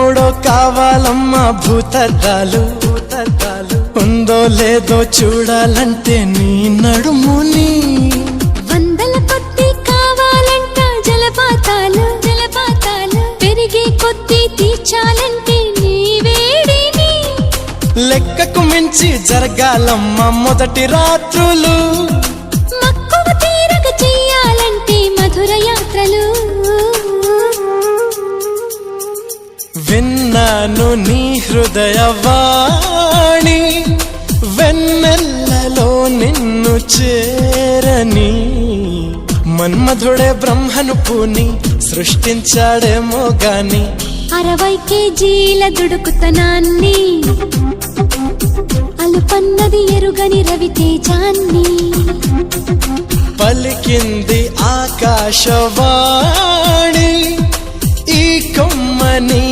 మూడో కావాలమ్మా భూతద్దాలు ఉందో లేదో చూడాలంటే నీ నడుముని వందల కొద్ది కావాలంట జలపాతాలు పెరిగే కొద్ది తీర్చాలంటే నీ వేడిని లెక్కకు మించి జరగాలమ్మా మొదటి రాత్రులు మక్కువ తీరగ చెయ్యాలంటే మధుర యాత్రలు విన్నాను నీ హృదయవాణి వెన్నెల్లలో నిన్ను చేరని మన్మధుడే బ్రహ్మను పూని సృష్టించాడేమో గాని 60 కేజీల దుడుకుతనాన్ని అలుపన్నది ఎరుగని రవితేజాన్ని పలికింది ఆకాశవాణి ఈ కొమ్మని